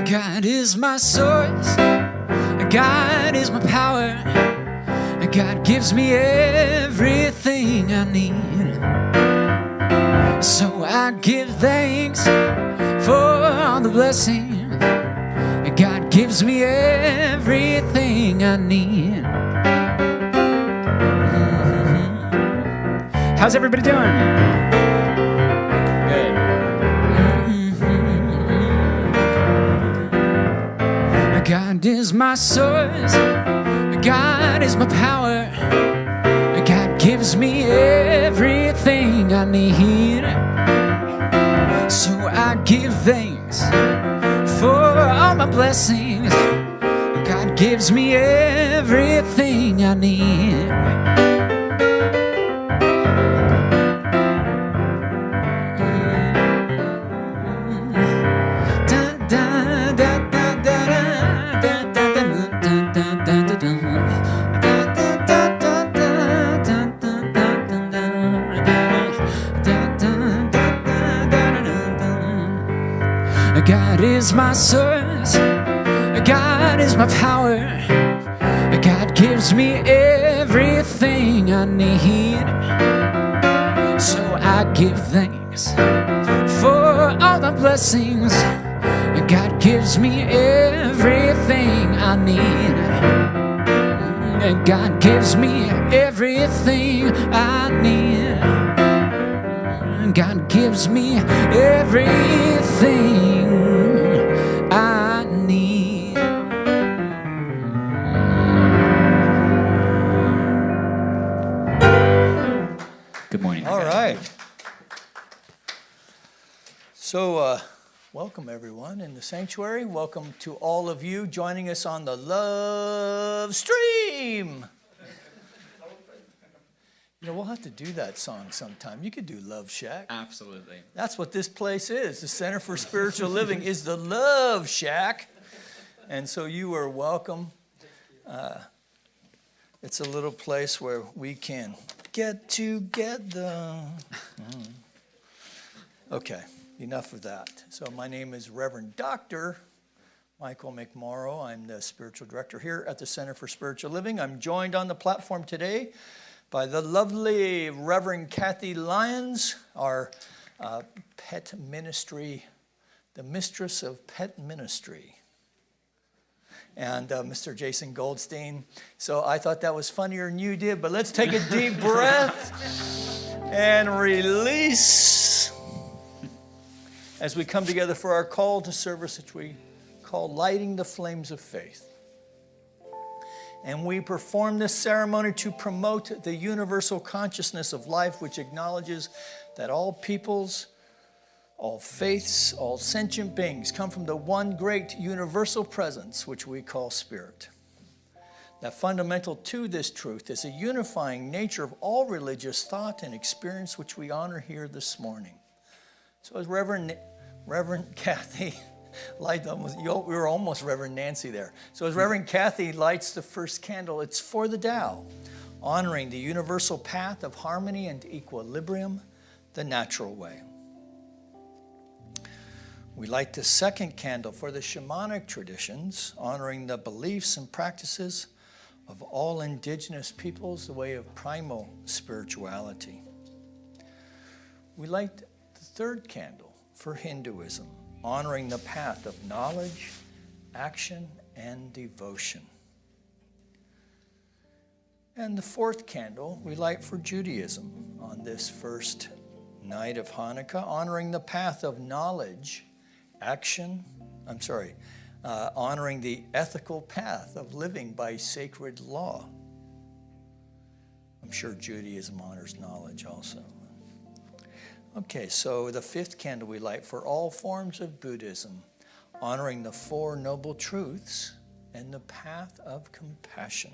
God is my source. God is my power. God gives me everything I need. So I give thanks for all the blessings. God gives me everything I need. How's everybody doing? Good. God is my source. God is my power. God gives me everything I need. So I give thanks for all my blessings. God gives me everything I need. God is my source. God is my power. God gives me everything I need. So I give thanks for all the blessings. God gives me everything I need. And God gives me everything I need. God gives me everything I need. Good morning. All right. So, welcome everyone in the sanctuary. Welcome to all of you joining us on the Love Stream. You know, we'll have to do that song sometime. You could do Love Shack. Absolutely. That's what this place is. The Center for Spiritual Living is the Love Shack. And so you are welcome. It's a little place where we can get together. Okay, enough of that. So my name is Reverend Dr. Michael McMorrow. I'm the spiritual director here at the Center for Spiritual Living. I'm joined on the platform today by the lovely Reverend Kathy Lyons, our pet ministry, the mistress of pet ministry, and Mr. Jason Goldstein. So I thought that was funnier than you did, but let's take a deep breath and release as we come together for our call to service, which we call Lighting the Flames of Faith. And we perform this ceremony to promote the universal consciousness of life, which acknowledges that all peoples, all faiths, all sentient beings come from the one great universal presence, which we call spirit. That fundamental to this truth is a unifying nature of all religious thought and experience, which we honor here this morning. So as Reverend Kathy we were almost Reverend Nancy there. So as Reverend Kathy lights the first candle, it's for the Tao, honoring the universal path of harmony and equilibrium, the natural way. We light the second candle for the shamanic traditions, honoring the beliefs and practices of all indigenous peoples, the way of primal spirituality. We light the third candle for Hinduism, honoring the path of knowledge, action, and devotion. And the fourth candle we light for Judaism on this first night of Hanukkah, honoring the path of knowledge, honoring the ethical path of living by sacred law. I'm sure Judaism honors knowledge also. Okay, so the fifth candle we light for all forms of Buddhism, honoring the Four Noble Truths and the path of compassion.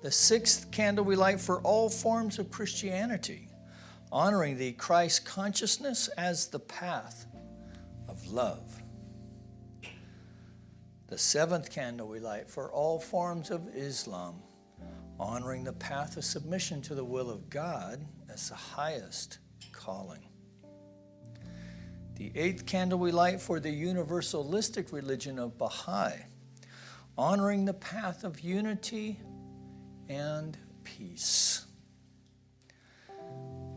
The sixth candle we light for all forms of Christianity, honoring the Christ consciousness as the path of love. The seventh candle we light for all forms of Islam, honoring the path of submission to the will of God as the highest calling. The 8th candle we light for the universalistic religion of Baha'i, honoring the path of unity and peace.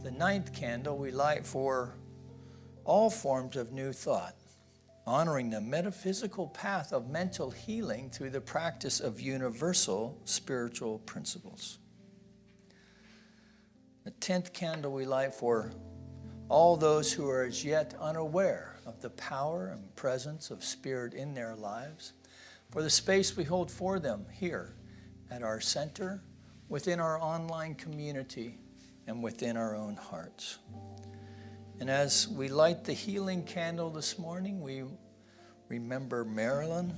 The 9th candle we light for all forms of new thought, honoring the metaphysical path of mental healing through the practice of universal spiritual principles. The 10th candle we light for all those who are as yet unaware of the power and presence of Spirit in their lives, for the space we hold for them here at our center, within our online community, and within our own hearts. And as we light the healing candle this morning, we remember Marilyn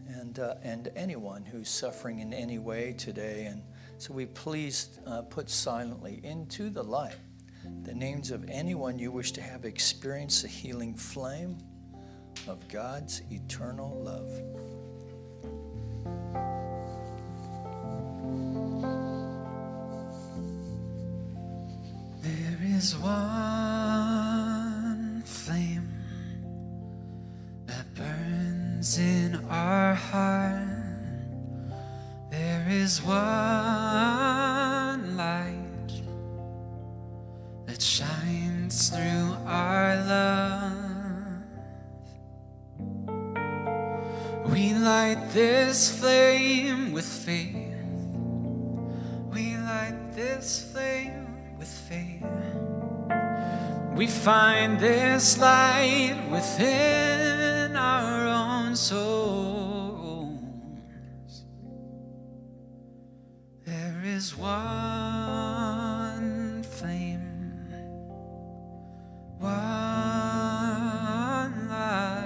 and anyone who's suffering in any way today. And so we please put silently into the light the names of anyone you wish to have experience the healing flame of God's eternal love. There is one flame that burns in our heart. There is one light that shines through our love. We light this flame with faith. We light this flame with faith. We find this light within our own souls. There is one flame, one light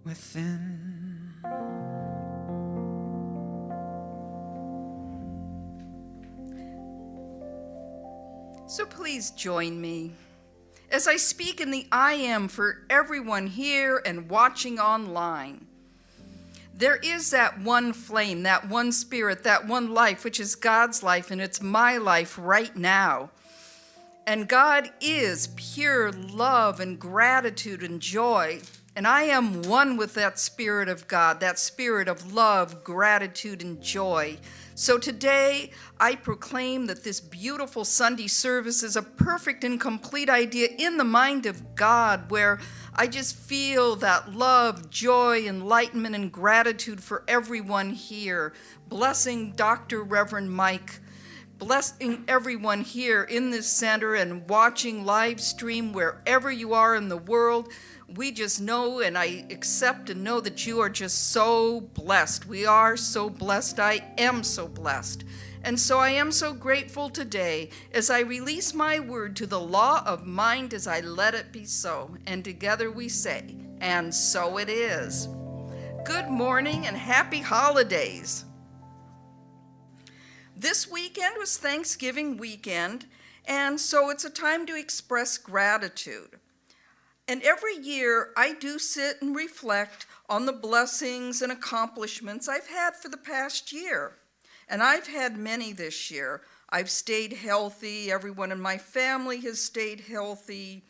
within. So please join me as I speak in the I am for everyone here and watching online. There is that one flame, that one spirit, that one life, which is God's life, and it's my life right now. And God is pure love and gratitude and joy. And I am one with that Spirit of God, that spirit of love, gratitude, and joy. So today, I proclaim that this beautiful Sunday service is a perfect and complete idea in the mind of God, where I just feel that love, joy, enlightenment, and gratitude for everyone here. Blessing Dr. Reverend Mike, blessing everyone here in this center and watching live stream wherever you are in the world. We just know, and I accept and know that you are just so blessed. We are so blessed. I am so blessed. And so I am so grateful today as I release my word to the law of mind as I let it be so. And together we say, and so it is. Good morning and happy holidays. This weekend was Thanksgiving weekend, and so it's a time to express gratitude. And every year, I do sit and reflect on the blessings and accomplishments I've had for the past year. And I've had many this year. I've stayed healthy. Everyone in my family has stayed healthy.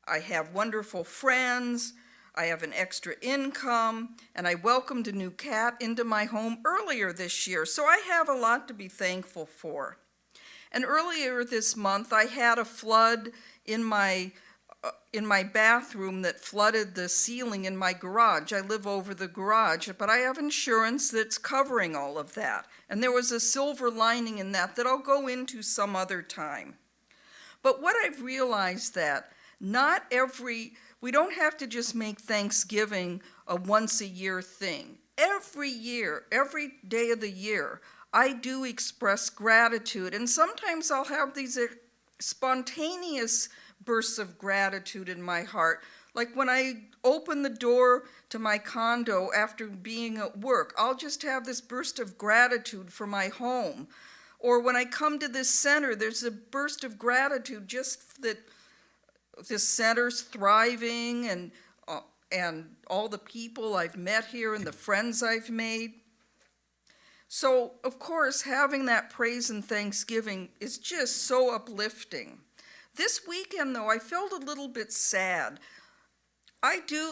I have wonderful friends. I have an extra income. And I welcomed a new cat into my home earlier this year. So I have a lot to be thankful for. And earlier this month, I had a flood in my bathroom that flooded the ceiling in my garage. I live over the garage, but I have insurance that's covering all of that. And there was a silver lining in that I'll go into some other time. But what I've realized that we don't have to just make Thanksgiving a once a year thing. Every year, every day of the year, I do express gratitude. And sometimes I'll have these spontaneous bursts of gratitude in my heart. Like when I open the door to my condo after being at work, I'll just have this burst of gratitude for my home. Or when I come to this center, there's a burst of gratitude just that this center's thriving and all the people I've met here and the friends I've made. So, of course, having that praise and thanksgiving is just so uplifting. This weekend, though, I felt a little bit sad.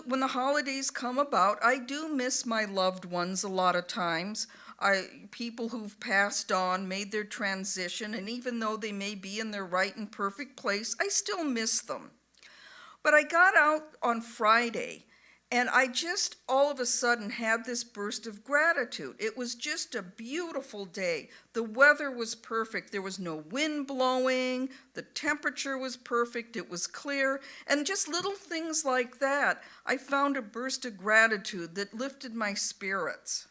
When the holidays come about, I do miss my loved ones a lot of times. People who've passed on, made their transition, and even though they may be in their right and perfect place, I still miss them. But I got out on Friday, and I just all of a sudden had this burst of gratitude. It was just a beautiful day. The weather was perfect. There was no wind blowing. The temperature was perfect. It was clear. And just little things like that, I found a burst of gratitude that lifted my spirits.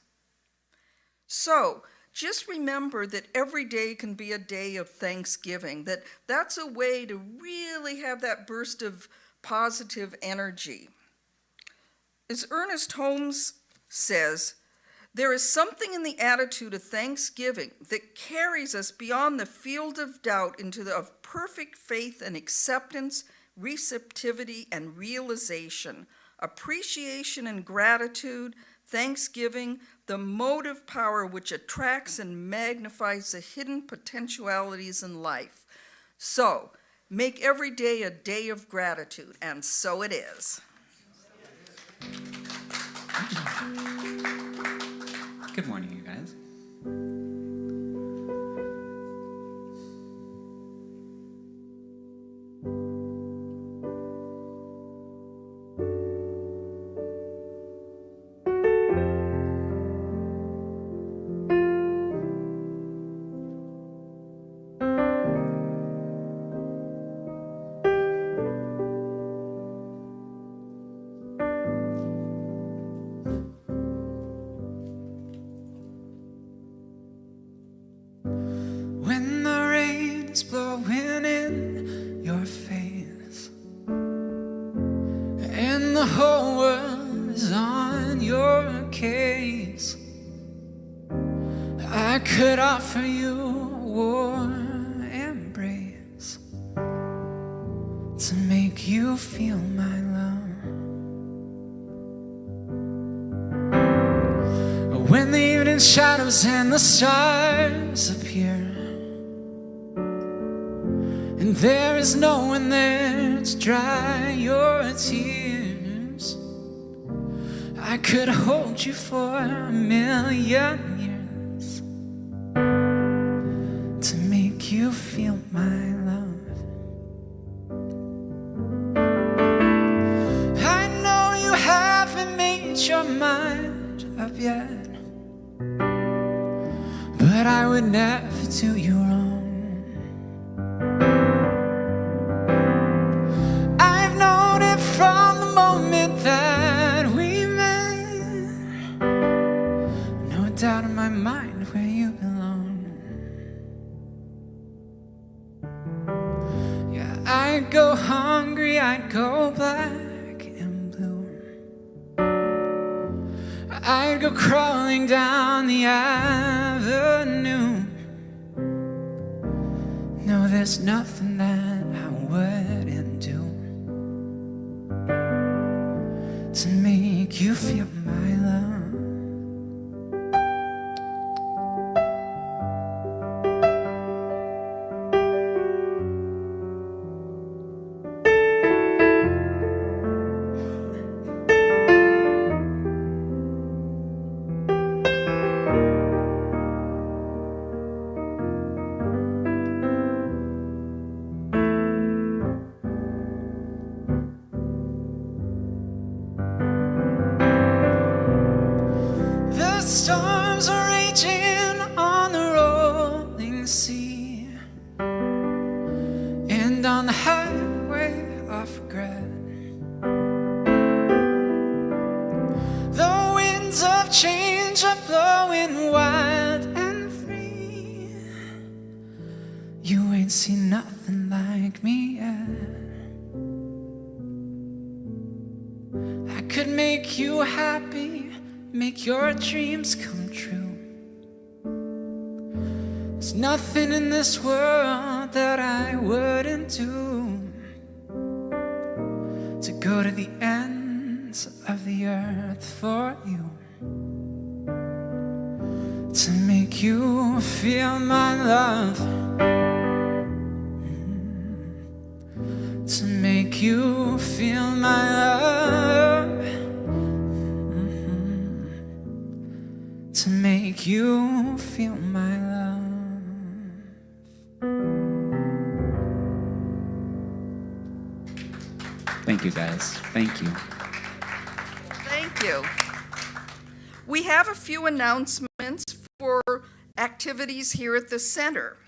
So, just remember that every day can be a day of thanksgiving, that's a way to really have that burst of positive energy. As Ernest Holmes says, there is something in the attitude of thanksgiving that carries us beyond the field of doubt into the perfect faith and acceptance, receptivity and realization, appreciation and gratitude, thanksgiving, the motive power which attracts and magnifies the hidden potentialities in life. So, make every day a day of gratitude, and so it is. Good morning, you guys. When the rain's blowing in your face and the whole world is on your case, I could offer you a warm embrace to make you feel my love. When the evening shadows and the stars appear, and there is no one there to dry your tears, I could hold you for a million years to make you feel my love. I know you haven't made your mind up yet, but I would never do you wrong. I've known it from the moment that we met. No doubt in my mind where you belong. Yeah, I'd go hungry, I'd go black and blue. I'd go crawling down the avenue. No, there's nothing that I wouldn't do to make you feel my love. The storms are raging on the rolling sea and on the highway of regret. The winds of change are blowing wild and free. You ain't seen nothing like me yet. I could make you happy, make your dreams come true. There's nothing in this world that I wouldn't do to go to the ends of the earth for you, to make you feel my love, to make you feel my love, to make you feel my love. Thank you, guys. Thank you. Thank you. We have a few announcements for activities here at the center.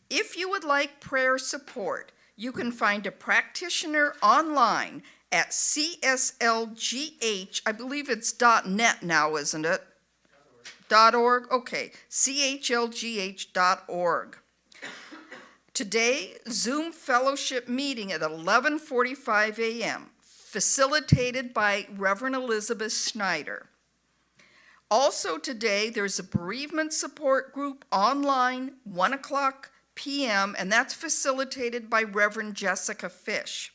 If you would like prayer support, you can find a practitioner online at CSLGH, I believe it's .net now, isn't it? .org? Okay, CHLGH.org. Today, Zoom fellowship meeting at 11:45 a.m., facilitated by Reverend Elizabeth Schneider. Also today, there's a bereavement support group online, 1 o'clock p.m., and that's facilitated by Reverend Jessica Fish.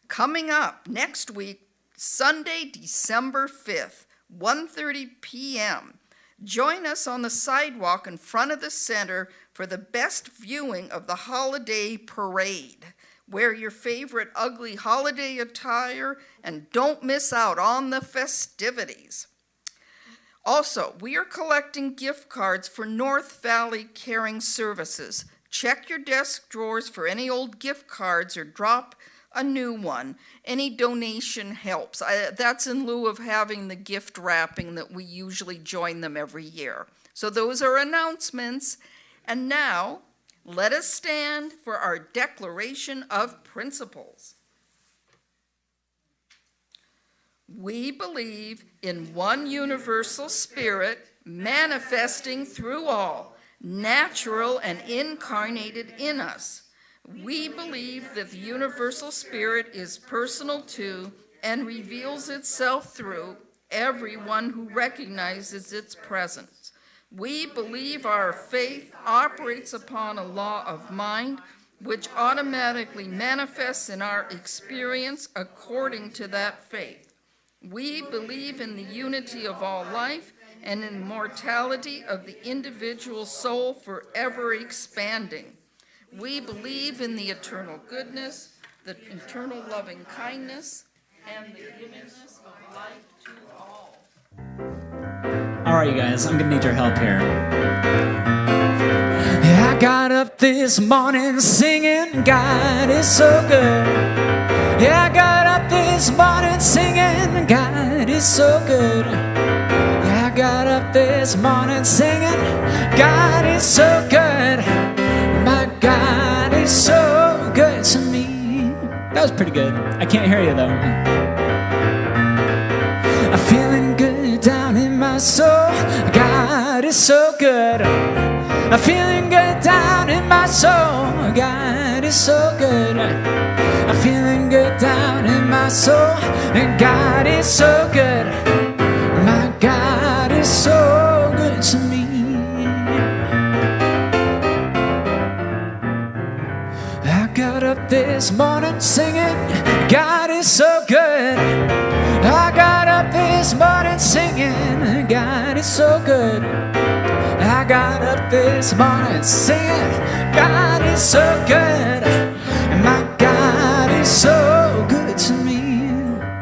Coming up next week, Sunday, December 5th, 1:30 p.m., join us on the sidewalk in front of the center for the best viewing of the holiday parade. Wear your favorite ugly holiday attire and don't miss out on the festivities. Also, we are collecting gift cards for North Valley Caring Services. Check your desk drawers for any old gift cards or drop a new one. Any donation helps. That's in lieu of having the gift wrapping that we usually join them every year. So those are announcements. And now, let us stand for our Declaration of Principles. We believe in one universal spirit manifesting through all, natural and incarnated in us. We believe that the universal spirit is personal to and reveals itself through everyone who recognizes its presence. We believe our faith operates upon a law of mind which automatically manifests in our experience according to that faith. We believe in the unity of all life and in immortality of the individual soul forever expanding. We believe in the eternal goodness, the eternal loving kindness, and the givingness of life to all. All right, you guys, I'm gonna need your help here. I got up this morning singing, God is so good. Yeah, I got up this morning singing, God is so good. Yeah, I got up this morning singing, God is so good. My God is so good to me. That was pretty good. I can't hear you, though. I'm feeling good down in my soul. God is so good. I'm feeling good down in my soul. God is so good. I'm feeling good down in my soul. And God is so good. My God is so good to me. I got up this morning singing, God is so good. I got up this morning singing, God is so good. I got up this morning singing, God is so good. My God is so good to me.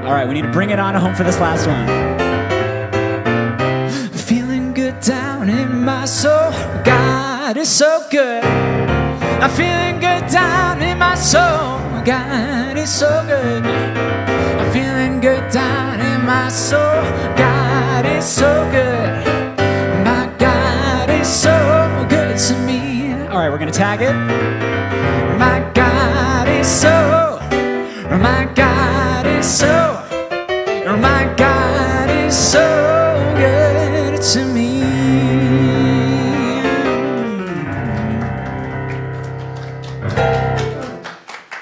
All right, we need to bring it on home for this last one. Feeling good down in my soul, God is so good. I'm feeling good down in my soul, God is so good. I'm feeling good down in my soul, God is so good. My God is so good to me. All right, we're gonna tag it. My God is so, my God is so, my God is so good to me.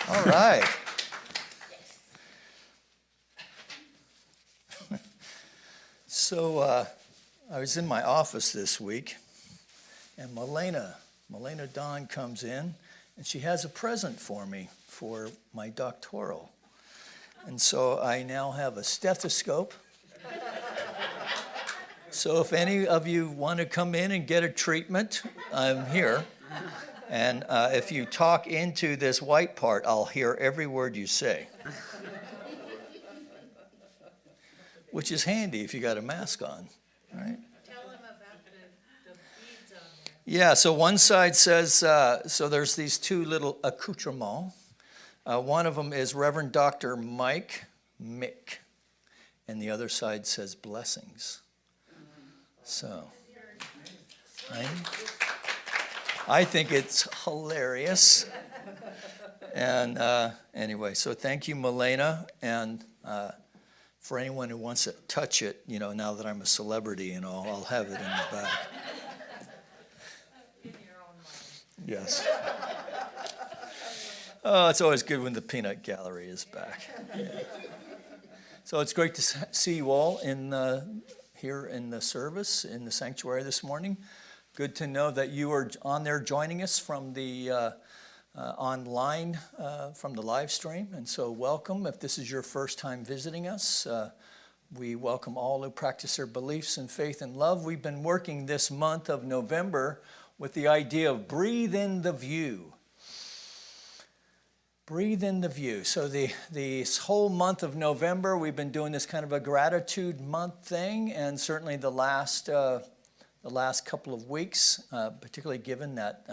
All right. So I was in my office this week, and Milena Dawn comes in, and she has a present for me for my doctoral. And so I now have a stethoscope So if any of you want to come in and get a treatment, I'm here. And if you talk into this white part, I'll hear every word you say. Which is handy if you got a mask on, right? Tell them about the beads on there. Yeah, so one side says, so there's these two little accoutrements. One of them is Reverend Dr. Mike Mick, and the other side says blessings. So, I think it's hilarious. And anyway, so thank you, Milena, and for anyone who wants to touch it, you know, now that I'm a celebrity and all, I'll have it in the back. In your own mind. Yes. Oh, it's always good when the peanut gallery is back. Yeah. So it's great to see you all here in the service, in the sanctuary this morning. Good to know that you are on there joining us from the online, from the live stream. And so welcome. If this is your first time visiting us, we welcome all who practice their beliefs in faith and love. We've been working this month of November with the idea of breathe in the view. Breathe in the view. So this whole month of November, we've been doing this kind of a gratitude month thing, and certainly the last couple of weeks, particularly given that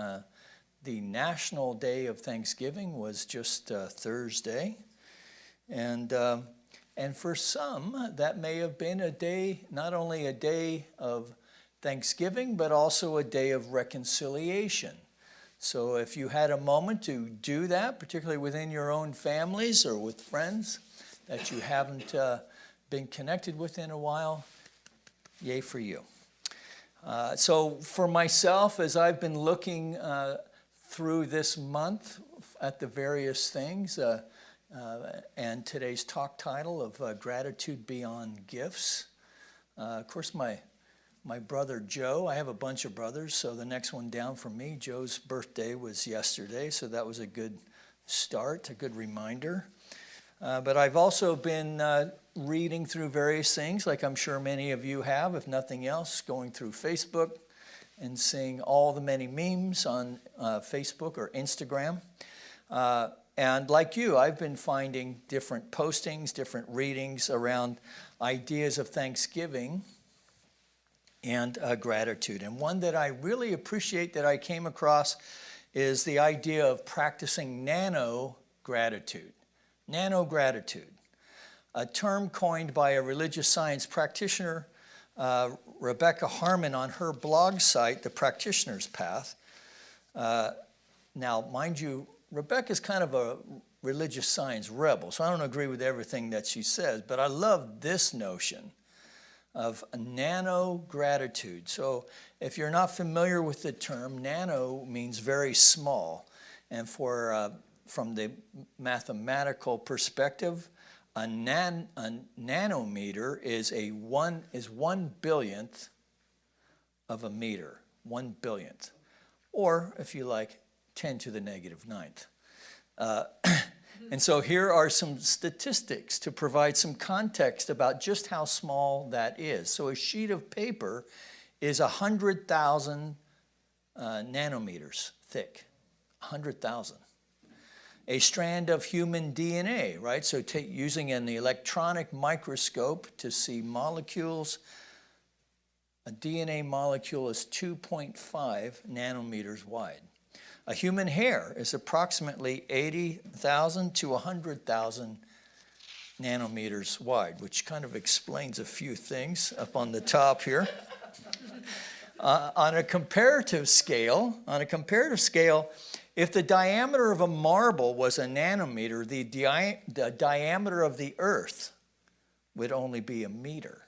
the National Day of Thanksgiving was just Thursday, and for some that may have been a day, not only a day of Thanksgiving, but also a day of reconciliation. So if you had a moment to do that, particularly within your own families or with friends that you haven't been connected with in a while, yay for you. So for myself, as I've been looking through this month at the various things, and today's talk title of Gratitude Beyond Gifts, of course my brother Joe, I have a bunch of brothers, so the next one down from me, Joe's birthday was yesterday, so that was a good start, a good reminder. But I've also been reading through various things, like I'm sure many of you have, if nothing else, going through Facebook and seeing all the many memes on Facebook or Instagram. And like you, I've been finding different postings, different readings around ideas of Thanksgiving and gratitude. And one that I really appreciate that I came across is the idea of practicing nano-gratitude. Nano-gratitude, a term coined by a religious science practitioner, Rebecca Harmon, on her blog site, The Practitioner's Path. Now, mind you, Rebecca's kind of a religious science rebel, so I don't agree with everything that she says, but I love this notion of nano-gratitude. So if you're not familiar with the term, nano means very small. And from the mathematical perspective, a nanometer is 1 billionth of a meter, 1 billionth. Or, if you like, 10 to the negative ninth. And so here are some statistics to provide some context about just how small that is. So a sheet of paper is 100,000 nanometers thick, 100,000. A strand of human DNA, right? So using an electronic microscope to see molecules, a DNA molecule is 2.5 nanometers wide. A human hair is approximately 80,000 to 100,000 nanometers wide, which kind of explains a few things up on the top here. On a comparative scale, if the diameter of a marble was a nanometer, the diameter of the Earth would only be a meter.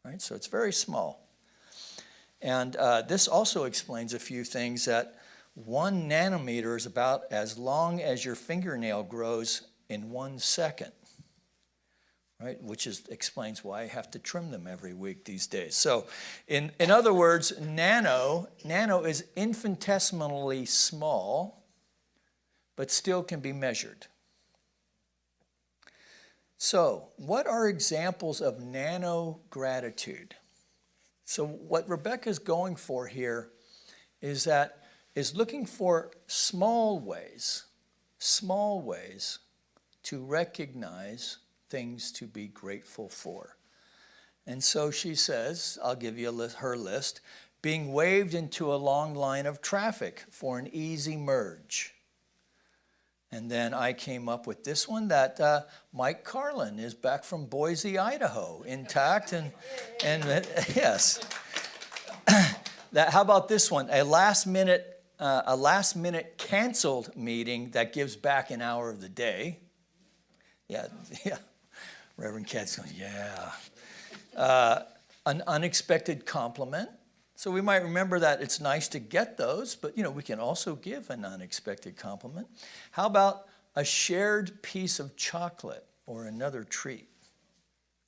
Right? So it's very small. And this also explains a few things, that 1 nanometer is about as long as your fingernail grows in 1 second, right? Which explains why I have to trim them every week these days. So in other words, nano is infinitesimally small, but still can be measured. So what are examples of nano gratitude? So what Rebecca's going for here is looking for small ways to recognize things to be grateful for. And so she says, I'll give you her list: being waved into a long line of traffic for an easy merge. And then I came up with this one, that Mike Carlin is back from Boise, Idaho, intact, and yes. How about this one? A last minute canceled meeting that gives back an hour of the day. Yeah. Reverend Kat's going, yeah. An unexpected compliment. So we might remember that it's nice to get those, but we can also give an unexpected compliment. How about a shared piece of chocolate or another treat?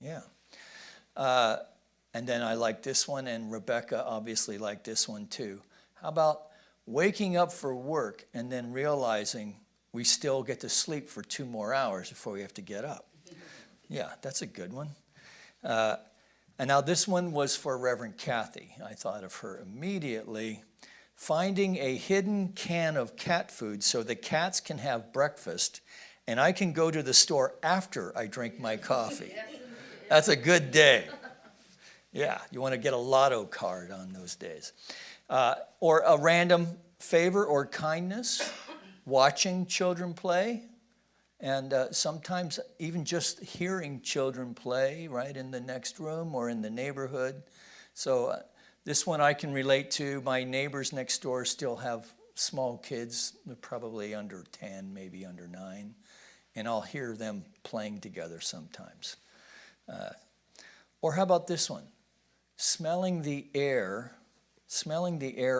Yeah. And then I like this one, and Rebecca obviously liked this one too. How about waking up for work and then realizing we still get to sleep for 2 more hours before we have to get up? Yeah, that's a good one. And now this one was for Reverend Kathy. I thought of her immediately. Finding a hidden can of cat food so the cats can have breakfast and I can go to the store after I drink my coffee. That's a good day. Yeah, you want to get a lotto card on those days. Or a random favor or kindness, watching children play. And sometimes even just hearing children play right in the next room or in the neighborhood. So this one I can relate to. My neighbors next door still have small kids. They're probably under 10, maybe under 9. And I'll hear them playing together sometimes. Or how about this one? Smelling the air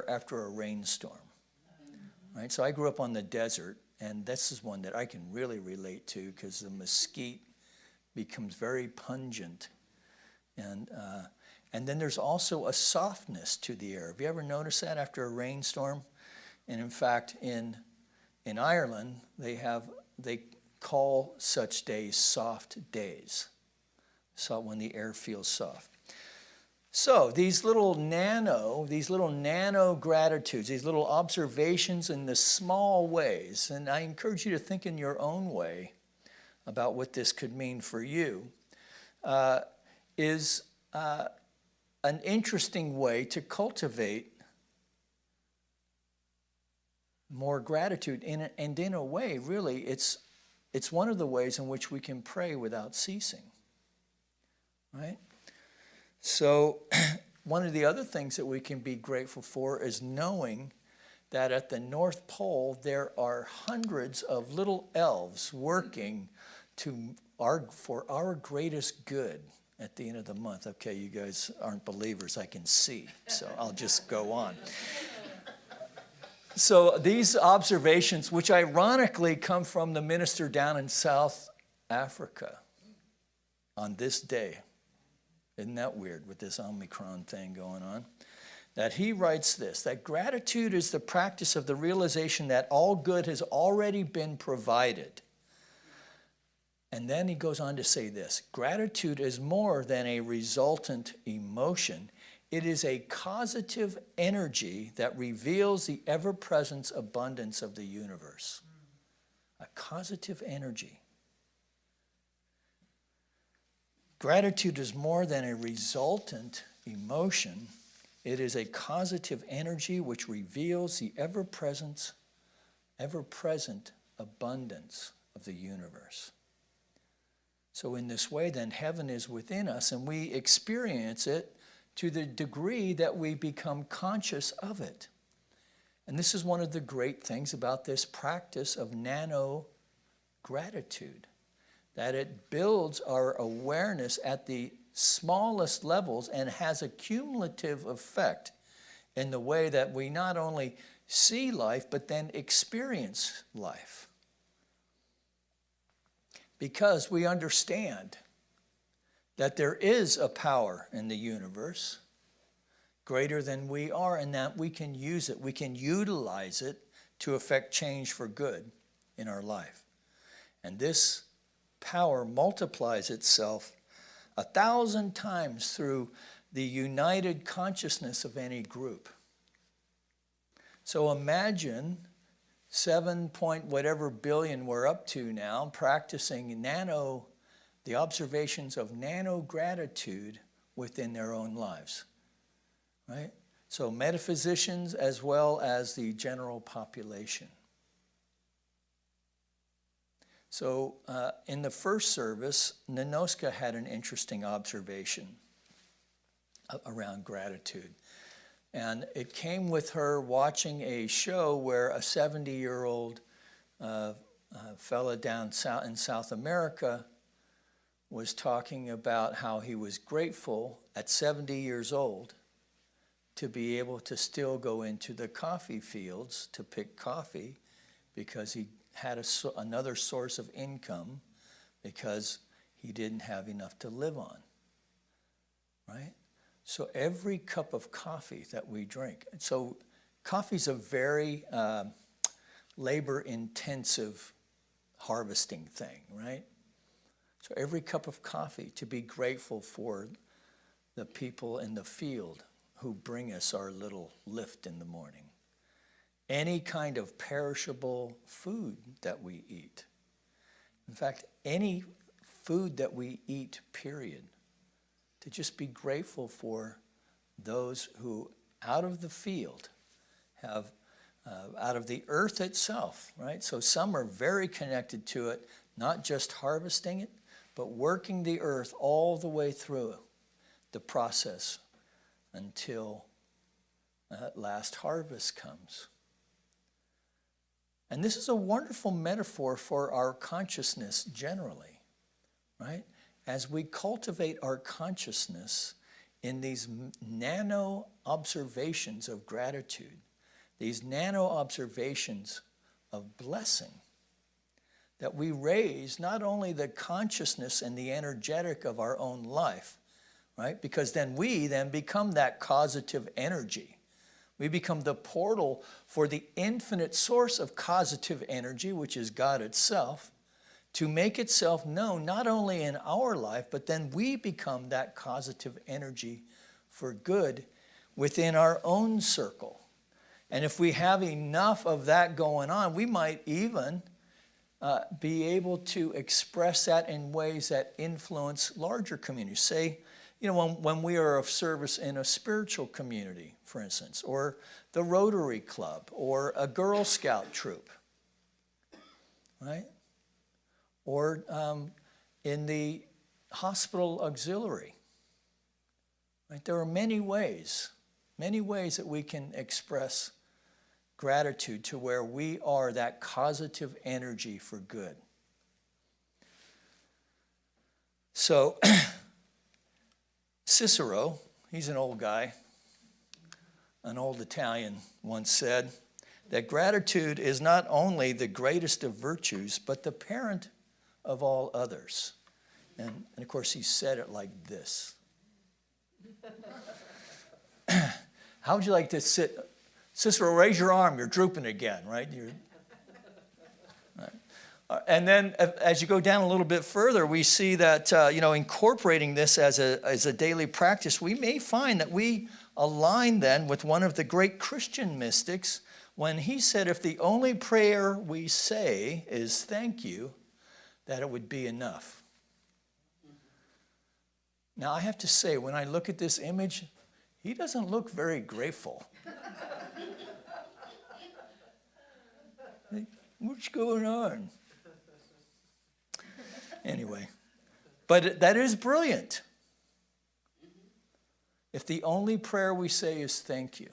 after a rainstorm. Right? So I grew up on the desert. And this is one that I can really relate to because the mesquite becomes very pungent. And then there's also a softness to the air. Have you ever noticed that after a rainstorm? And in fact, in Ireland, they call such days soft days. So when the air feels soft. So these little nano gratitudes, these little observations in the small ways, and I encourage you to think in your own way about what this could mean for you, is an interesting way to cultivate more gratitude. And in a way, really, it's one of the ways in which we can pray without ceasing, right? So one of the other things that we can be grateful for is knowing that at the North Pole there are hundreds of little elves working for our greatest good at the end of the month. Okay, you guys aren't believers, I can see, so I'll just go on. So these observations, which ironically come from the minister down in South Africa on this day, isn't that weird with this Omicron thing going on? That he writes this, that gratitude is the practice of the realization that all good has already been provided. And then he goes on to say this, gratitude is more than a resultant emotion. It is a causative energy that reveals the ever-present abundance of the universe. A causative energy. Gratitude is more than a resultant emotion. It is a causative energy which reveals the ever-present abundance of the universe. So in this way, then, heaven is within us, and we experience it to the degree that we become conscious of it. And this is one of the great things about this practice of nano-gratitude, that it builds our awareness at the smallest levels and has a cumulative effect in the way that we not only see life, but then experience life. Because we understand that there is a power in the universe greater than we are, and that we can use it, we can utilize it to affect change for good in our life. And this power multiplies itself 1,000 times through the united consciousness of any group. So imagine 7 point whatever billion we're up to now practicing the observations of nano gratitude within their own lives, right? So metaphysicians as well as the general population. So in the first service, Ninoska had an interesting observation around gratitude. And it came with her watching a show where a 70-year-old fella down in South America was talking about how he was grateful at 70 years old to be able to still go into the coffee fields to pick coffee because he had another source of income because he didn't have enough to live on, right? So every cup of coffee that we drink, so coffee's a very labor-intensive harvesting thing, right? So every cup of coffee, to be grateful for the people in the field who bring us our little lift in the morning. Any kind of perishable food that we eat. In fact, any food that we eat, period. To just be grateful for those who, out of the field, have, out of the earth itself, right? So some are very connected to it, not just harvesting it, but working the earth all the way through the process until that last harvest comes. And this is a wonderful metaphor for our consciousness generally, right? As we cultivate our consciousness in these nano observations of gratitude, these nano observations of blessing, that we raise not only the consciousness and the energetic of our own life, right? Because then we become that causative energy. We become the portal for the infinite source of causative energy, which is God itself, to make itself known not only in our life, but then we become that causative energy for good within our own circle. And if we have enough of that going on, we might even be able to express that in ways that influence larger communities. Say, when we are of service in a spiritual community, for instance, or the Rotary Club, or a Girl Scout troop, right? Or in the hospital auxiliary, right? There are many ways that we can express gratitude to where we are that causative energy for good. So, Cicero, he's an old guy, an old Italian, once said that gratitude is not only the greatest of virtues, but the parent of all others. And of course, he said it like this. How would you like to sit? Cicero, raise your arm. You're drooping again, right? And then as you go down a little bit further, we see that, incorporating this as a daily practice, we may find that we align then with one of the great Christian mystics when he said, if the only prayer we say is thank you, that it would be enough. Now, I have to say, when I look at this image, he doesn't look very grateful. What's going on? Anyway, but that is brilliant. If the only prayer we say is thank you.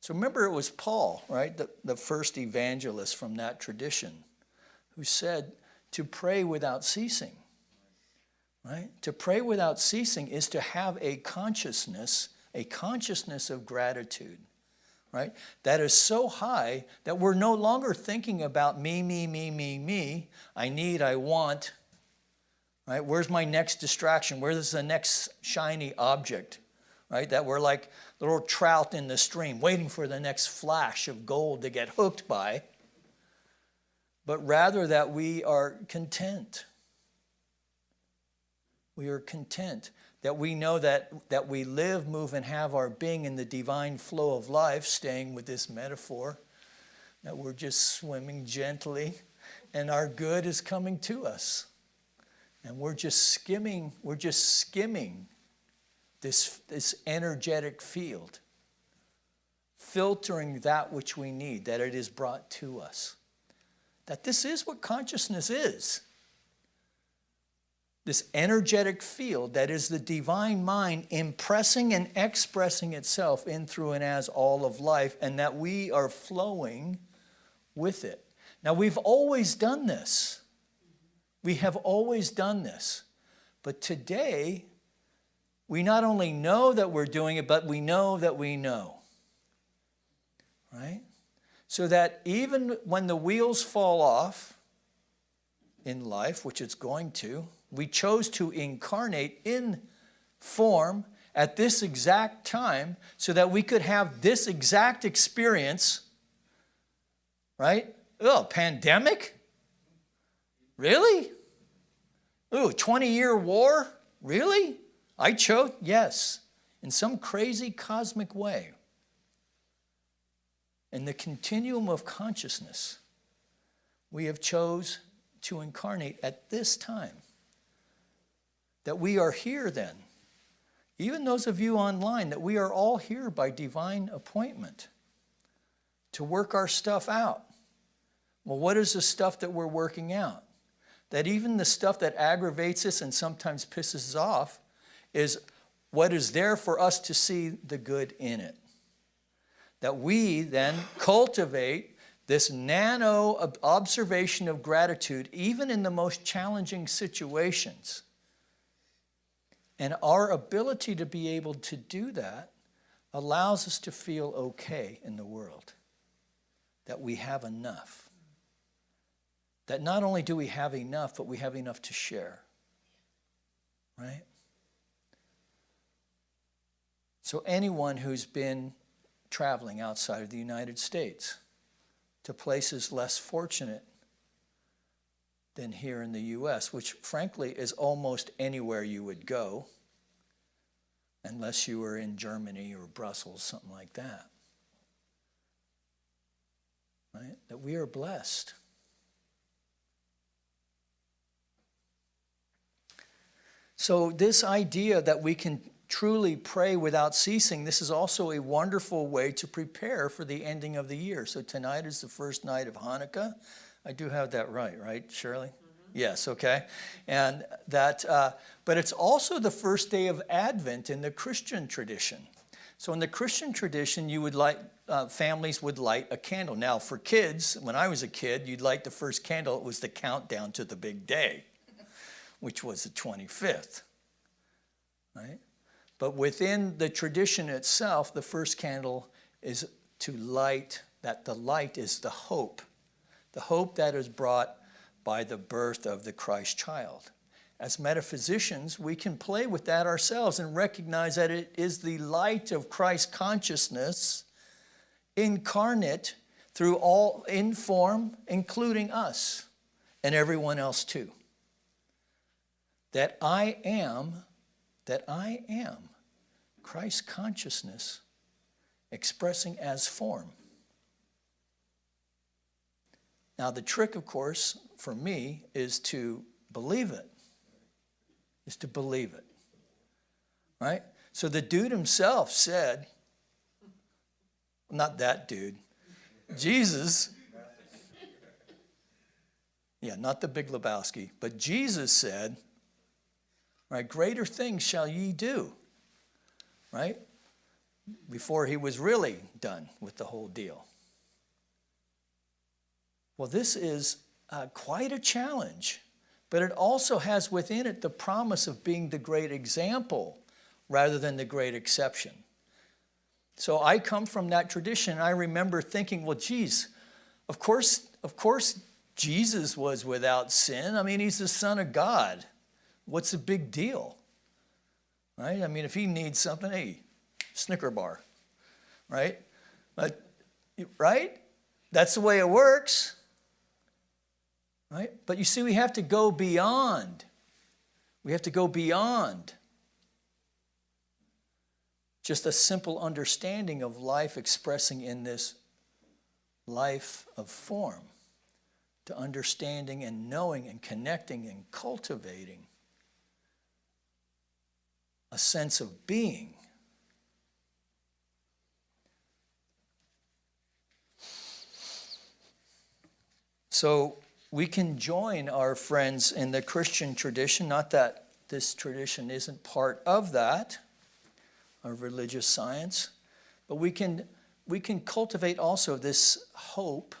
So remember, it was Paul, right, the first evangelist from that tradition, who said to pray without ceasing, right? To pray without ceasing is to have a consciousness of gratitude, right? That is so high that we're no longer thinking about me, I need, I want, right? Where's my next distraction? Where's the next shiny object, right? That we're like little trout in the stream waiting for the next flash of gold to get hooked by, but rather that we are content. We are content that we know that we live, move, and have our being in the divine flow of life, staying with this metaphor, that we're just swimming gently, and our good is coming to us. And we're just skimming this energetic field, filtering that which we need, that it is brought to us. That this is what consciousness is. This energetic field that is the divine mind impressing and expressing itself in, through, and as all of life, and that we are flowing with it. Now, we've always done this. We have always done this. But today, we not only know that we're doing it, but we know that we know. Right? So that even when the wheels fall off in life, which it's going to, we chose to incarnate in form at this exact time so that we could have this exact experience. Right? Oh, pandemic? Really? Ooh, 20-year war? Really? I chose? Yes. In some crazy cosmic way. In the continuum of consciousness, we have chose to incarnate at this time. That we are here then. Even those of you online, that we are all here by divine appointment to work our stuff out. Well, what is the stuff that we're working out? That even the stuff that aggravates us and sometimes pisses us off is what is there for us to see the good in it. That we then cultivate this nano observation of gratitude, even in the most challenging situations. And our ability to be able to do that allows us to feel okay in the world. That we have enough. That not only do we have enough, but we have enough to share. Right? So anyone who's been traveling outside of the United States to places less fortunate than here in the U.S., which frankly is almost anywhere you would go, unless you were in Germany or Brussels, something like that. Right? That we are blessed. So this idea that we can truly pray without ceasing, this is also a wonderful way to prepare for the ending of the year. So tonight is the first night of Hanukkah. I do have that right, Shirley? Mm-hmm. Yes, okay. And that, but it's also the first day of Advent in the Christian tradition. So in the Christian tradition, you would families would light a candle. Now for kids, when I was a kid, you'd light the first candle. It was the countdown to the big day, which was the 25th, right? But within the tradition itself, the first candle is to light, that the light is the hope that is brought by the birth of the Christ child. As metaphysicians, we can play with that ourselves and recognize that it is the light of Christ consciousness incarnate through all in form, including us and everyone else too. That I am Christ consciousness expressing as form. Now the trick, of course, for me is to believe it. Right? So the dude himself said, not that dude, Jesus, yeah, not the Big Lebowski, but Jesus said, right, greater things shall ye do, right? Before he was really done with the whole deal. Well, this is quite a challenge, but it also has within it the promise of being the great example rather than the great exception. So I come from that tradition. I remember thinking, well, geez, of course Jesus was without sin. I mean, he's the Son of God. What's the big deal? Right? I mean, if he needs something, hey, Snicker bar. Right? But, right? That's the way it works. Right? But you see, we have to go beyond. We have to go beyond just a simple understanding of life expressing in this life of form, to understanding and knowing and connecting and cultivating a sense of being. So we can join our friends in the Christian tradition, not that this tradition isn't part of that, of religious science, but we can cultivate also this hope,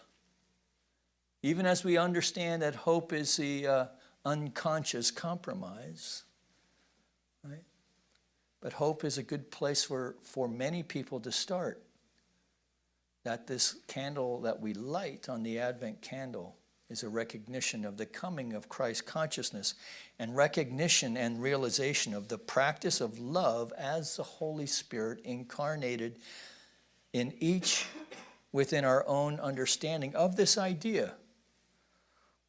even as we understand that hope is the unconscious compromise, right? But hope is a good place for many people to start. That this candle that we light on the Advent candle is a recognition of the coming of Christ consciousness and recognition and realization of the practice of love as the Holy Spirit incarnated in each within our own understanding of this idea,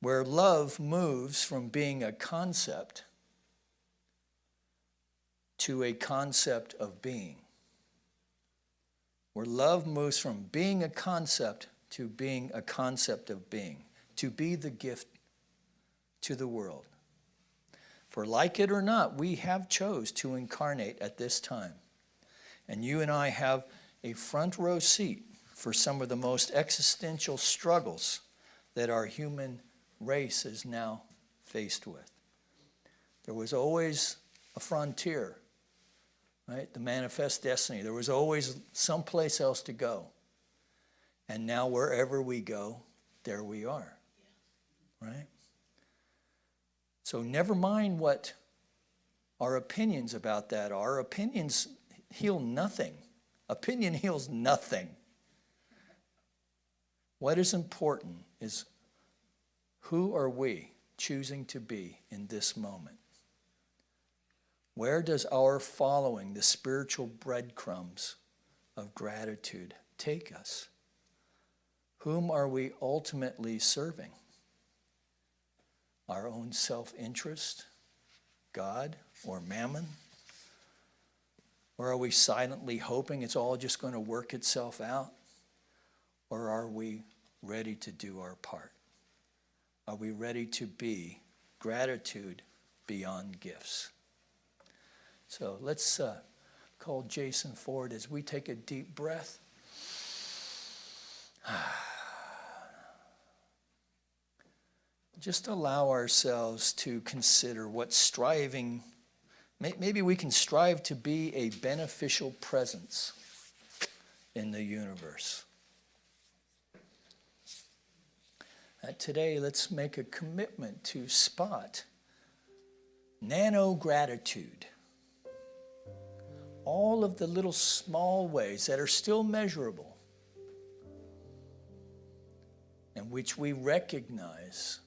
where love moves from being a concept to a concept of being. Where love moves from being a concept to being a concept of being, to be the gift to the world. For like it or not, we have chose to incarnate at this time. And you and I have a front row seat for some of the most existential struggles that our human race is now faced with. There was always a frontier, right? The manifest destiny. There was always someplace else to go. And now wherever we go, there we are, right? So never mind what our opinions about that are. Opinions heal nothing. Opinion heals nothing. What is important is who are we choosing to be in this moment? Where does our following the spiritual breadcrumbs of gratitude take us? Whom are we ultimately serving? Our own self-interest, God, or mammon? Or are we silently hoping it's all just going to work itself out? Or are we ready to do our part? Are we ready to be gratitude beyond gifts? So let's call Jason forward as we take a deep breath. Just allow ourselves to consider what striving, maybe we can strive to be a beneficial presence in the universe. Today, let's make a commitment to spot nano-gratitude. All of the little small ways that are still measurable, in which we recognize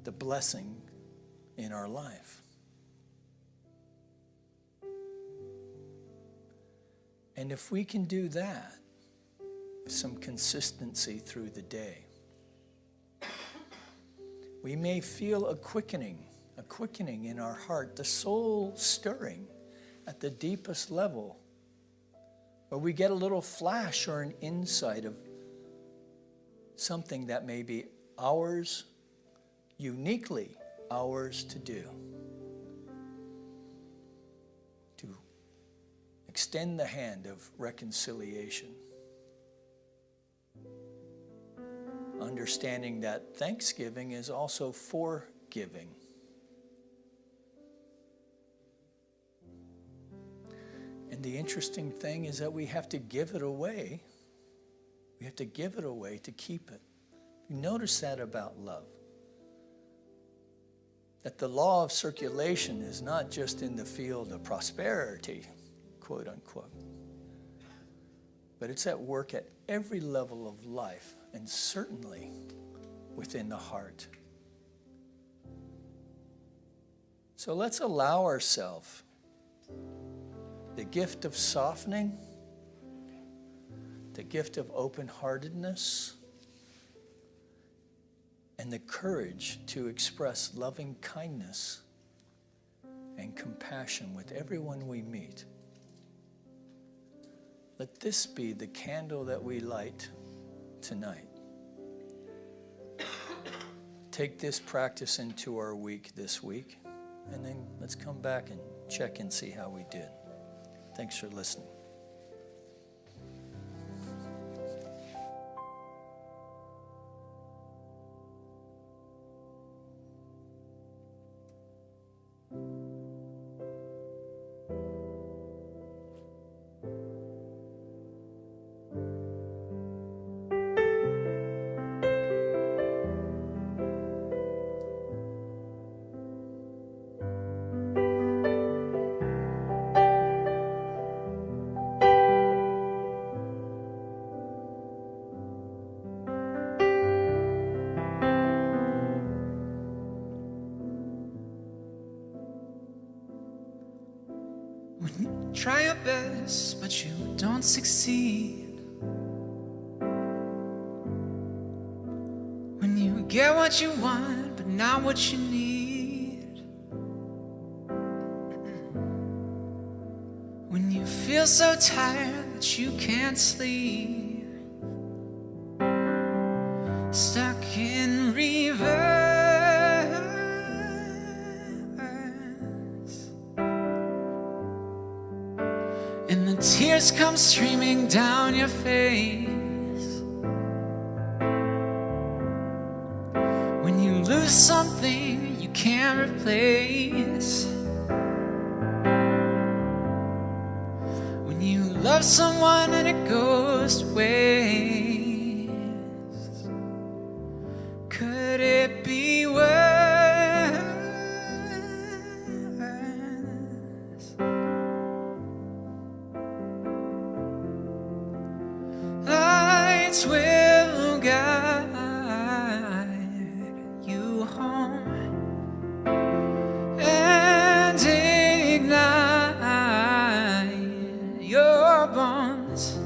the blessing in our life. And if we can do that with some consistency through the day, we may feel a quickening in our heart, the soul stirring at the deepest level, where we get a little flash or an insight of something that may be ours, uniquely ours to do. To extend the hand of reconciliation. Understanding that Thanksgiving is also forgiving. And the interesting thing is that we have to give it away. We have to give it away to keep it. You notice that about love. That the law of circulation is not just in the field of prosperity, quote unquote, but it's at work at every level of life, and certainly within the heart. So let's allow ourselves the gift of softening, the gift of open-heartedness, and the courage to express loving kindness and compassion with everyone we meet. let this be the candle that we light tonight. Take this practice into our week this week, and then let's come back and check and see how we did. Thanks for listening. When you try your best, but you don't succeed. When you get what you want, but not what you need. When you feel so tired that you can't sleep. Stuck in reverse. And the tears come streaming down your face. When you lose something you can't replace. When you love someone and it goes to waste. Could it be worse? Lights will guide you home and ignite your bones,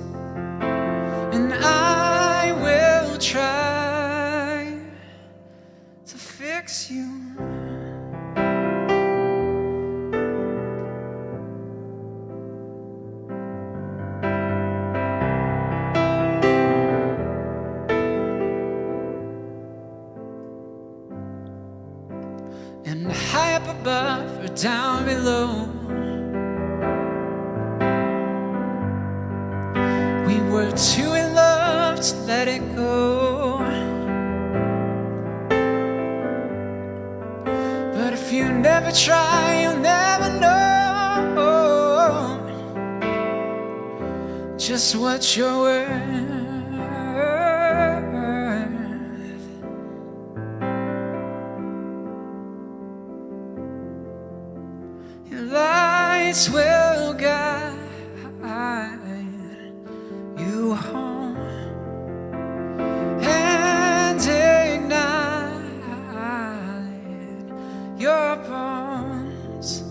and I will try to fix you. And high up above or down below, we were too in love to let it go. But if you never try, you'll never know just what you're worth. Your lights will guide you home and ignite your bones,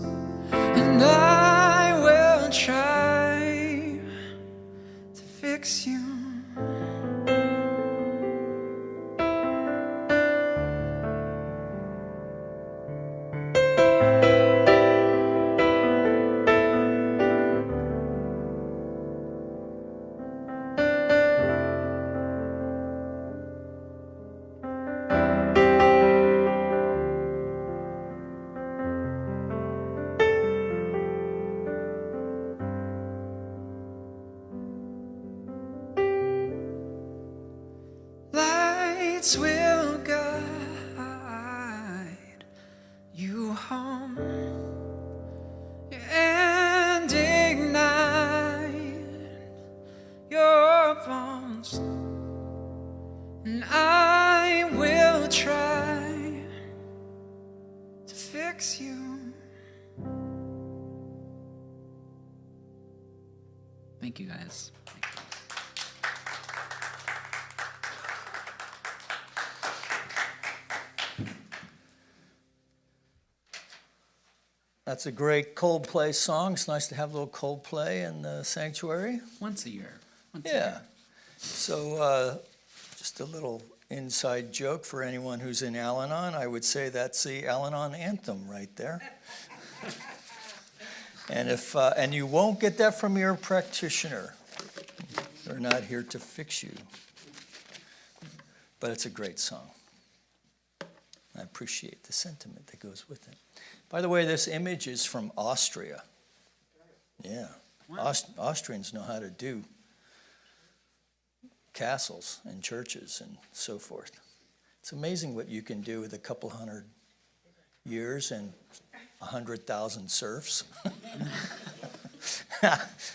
and I will try to fix you. Lights will guide you home and ignite your bones, and I will try to fix you. Thank you, guys. That's a great Coldplay song. It's nice to have a little Coldplay in the sanctuary. Once a year. Yeah. So just a little inside joke for anyone who's in Al-Anon. I would say that's the Al-Anon anthem right there. And if and you won't get that from your practitioner. They're not here to fix you. But it's a great song. I appreciate the sentiment that goes with it. By the way, this image is from Austria. Yeah. Wow. Austrians know how to do castles and churches and so forth. It's amazing what you can do with a couple hundred years and 100,000 serfs.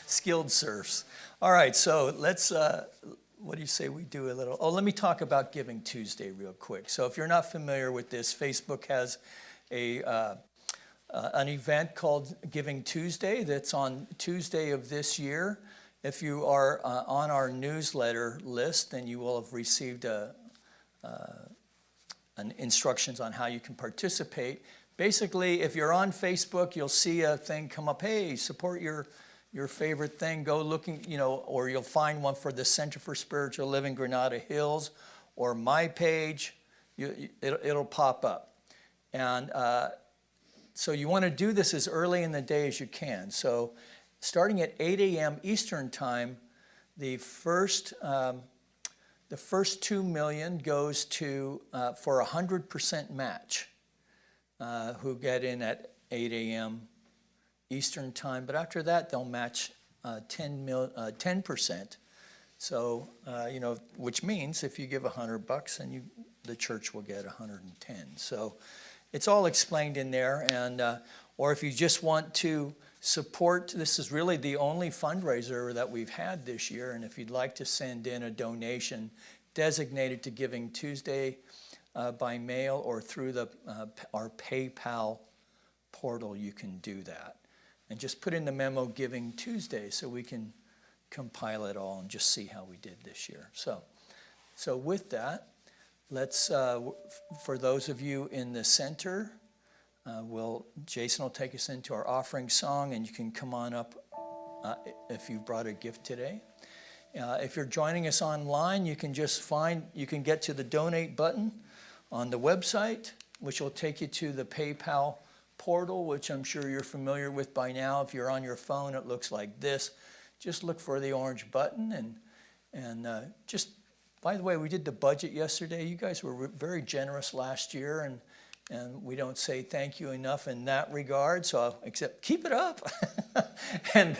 Skilled serfs. All right, so let's, what do you say we do a little? Oh, let me talk about Giving Tuesday real quick. So if you're not familiar with this, Facebook has an event called Giving Tuesday that's on Tuesday of this year. If you are on our newsletter list, then you will have received instructions on how you can participate. Basically, if you're on Facebook, you'll see a thing come up, hey, support your favorite thing. Go looking, or you'll find one for the Center for Spiritual Living Granada Hills or my page. It'll pop up. And so you want to do this as early in the day as you can. So starting at 8 a.m. Eastern Time, the first 2 million goes to for 100% match, who get in at 8 a.m. Eastern Time. But after that, they'll match 10%. So which means if you give $100, then the church will get 110. So it's all explained in there, and or if you just want to support, this is really the only fundraiser that we've had this year, and if you'd like to send in a donation designated to Giving Tuesday by mail or through our PayPal portal, you can do that. And just put in the memo Giving Tuesday so we can compile it all and just see how we did this year. So with that, let's, for those of you in the center, Jason will take us into our offering song, and you can come on up if you brought a gift today. If you're joining us online, you can get to the donate button on the website, which will take you to the PayPal portal, which I'm sure you're familiar with by now. If you're on your phone, it looks like this. Just look for the orange button, and just, by the way, we did the budget yesterday. You guys were very generous last year, and we don't say thank you enough in that regard, so except keep it up. and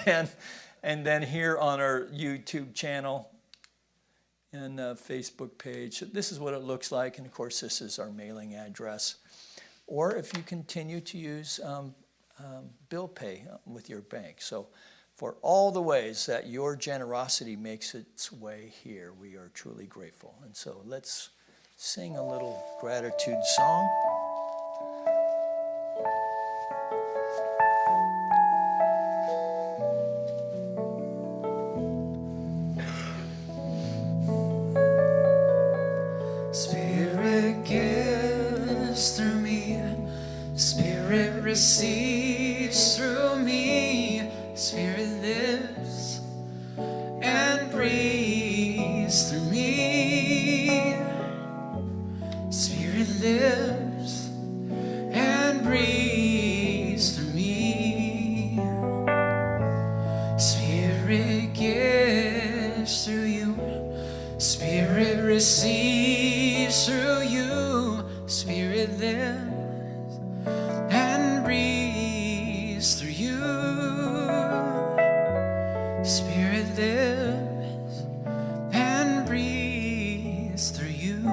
then here on our YouTube channel and Facebook page, this is what it looks like, and of course this is our mailing address. Or if you continue to use bill pay with your bank. So for all the ways that your generosity makes its way here, we are truly grateful. And so let's sing a little gratitude song. Spirit gives through me, Spirit receives through me, Spirit lives and breathes through me. Spirit lives and breathes through me. Spirit gives through you, Spirit receives through you, Spirit lives and breathes through you. Spirit lives and breathes through you.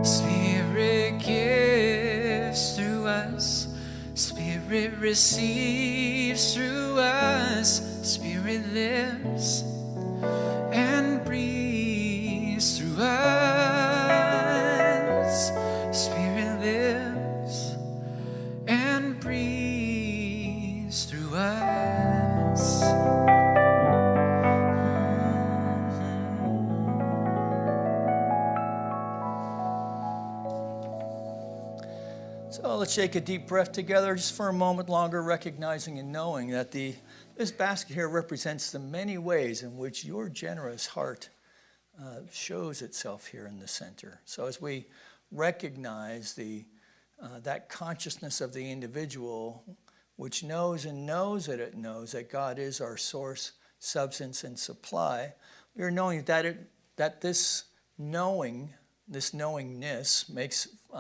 Spirit gives through us, Spirit receives through us, Spirit lives and breathes through us. Spirit lives and breathes through us. So let's take a deep breath together just for a moment longer, recognizing and knowing that this basket here represents the many ways in which your generous heart shows itself here in the center. So as we recognize that consciousness of the individual, which knows and knows that it knows that God is our source, substance, and supply. We are knowing that this knowingness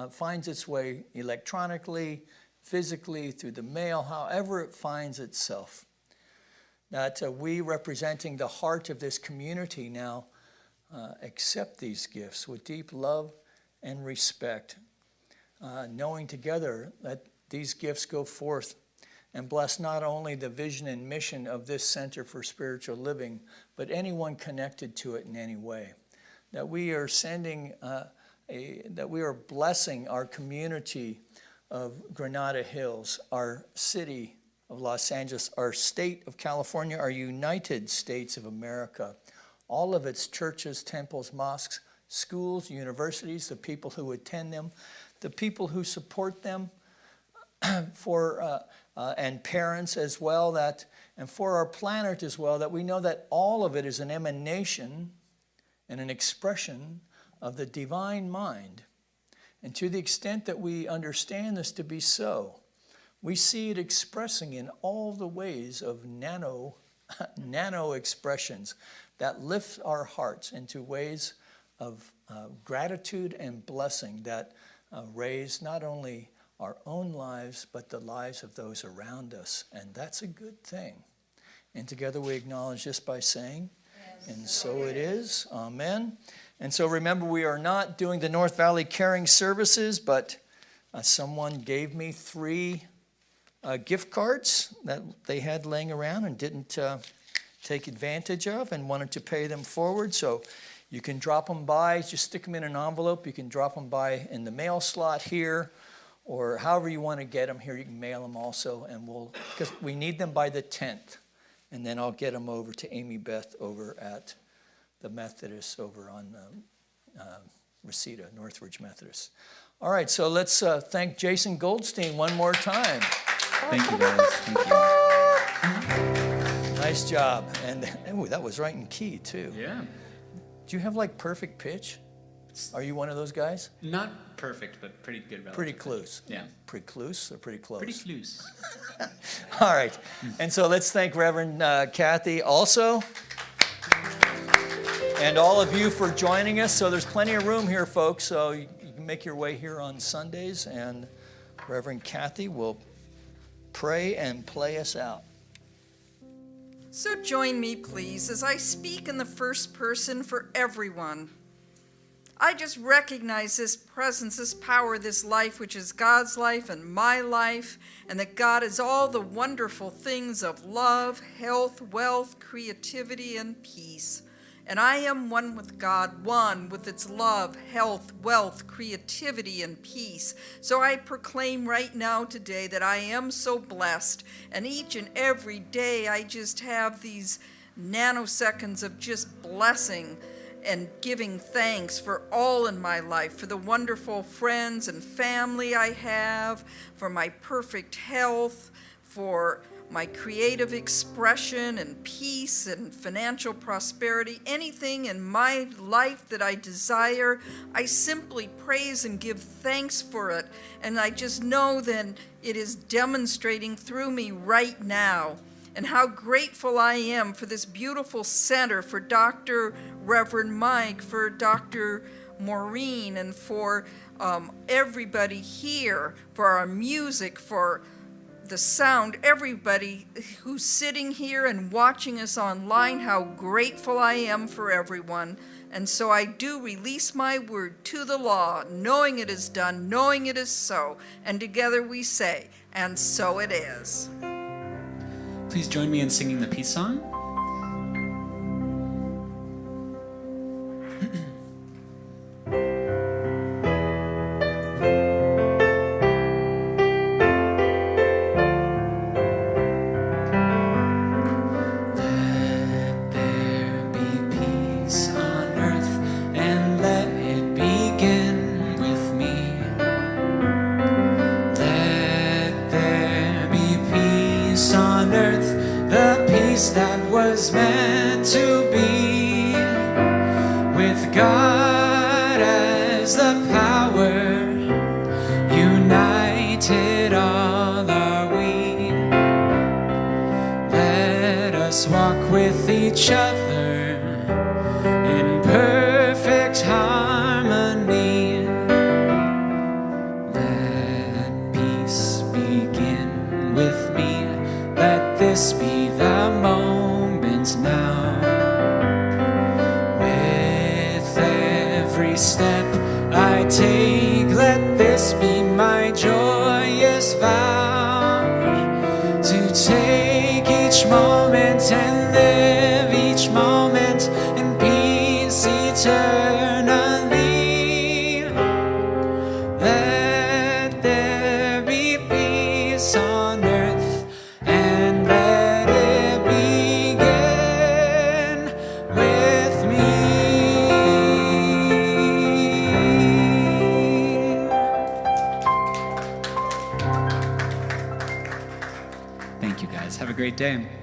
finds its way electronically, physically, through the mail, however it finds itself. That we, representing the heart of this community now, accept these gifts with deep love and respect, knowing together that these gifts go forth and bless not only the vision and mission of this Center for Spiritual Living, but anyone connected to it in any way. That we are that we are blessing our community of Granada Hills, our city of Los Angeles, our state of California, our United States of America, all of its churches, temples, mosques, schools, universities, the people who attend them, the people who support them, and parents as well, and for our planet as well, that we know that all of it is an emanation and an expression of the divine mind. And to the extent that we understand this to be so, we see it expressing in all the ways of nano expressions that lift our hearts into ways of gratitude and blessing that raise not only our own lives, but the lives of those around us. And that's a good thing. And together we acknowledge this by saying, and so it is. Amen. And so remember, we are not doing the North Valley Caring Services, but someone gave me 3 gift cards that they had laying around and didn't take advantage of and wanted to pay them forward. So you can drop them by, just stick them in an envelope. You can drop them by in the mail slot here, or however you want to get them here. You can mail them also, and because we need them by the 10th. And then I'll get them over to Amy Beth over at the Methodist over on Reseda, Northridge Methodist. All right, so let's thank Jason Goldstein one more time. Thank you, guys. Thank you. Nice job. And ooh, that was right in key, too. Yeah. Do you have like perfect pitch? Are you one of those guys? Not perfect, but pretty good. Relatively. Pretty close. Yeah. Pretty close or pretty close? Pretty close. All right. And so let's thank Reverend Kathy also. And all of you for joining us. So there's plenty of room here, folks. So you can make your way here on Sundays. And Reverend Kathy will pray and play us out. So join me, please, as I speak in the first person for everyone. I just recognize this presence, this power, this life, which is God's life and my life, and that God is all the wonderful things of love, health, wealth, creativity, and peace. And I am one with God, one with its love, health, wealth, creativity, and peace. So I proclaim right now today that I am so blessed, and each and every day I just have these nanoseconds of just blessing and giving thanks for all in my life, for the wonderful friends and family I have, for my perfect health, for my creative expression and peace and financial prosperity, anything in my life that I desire, I simply praise and give thanks for it. And I just know then it is demonstrating through me right now. And how grateful I am for this beautiful center, for Dr. Reverend Mike, for Dr. Maureen, and for everybody here, for our music, for the sound, everybody who's sitting here and watching us online, how grateful I am for everyone. And so I do release my word to the law, knowing it is done, knowing it is so. And together we say, and so it is. Please join me in singing the peace song. That was meant to be, with God as the power, united all are we. Let us walk with the each other in perfect harmony. Let peace begin with me. Let this be the moment now. With every step I take, let this be my joyous vow, to take each moment and live each moment in peace eternally. Let there be peace on earth, and let it begin with me. Thank you, guys. Have a great day.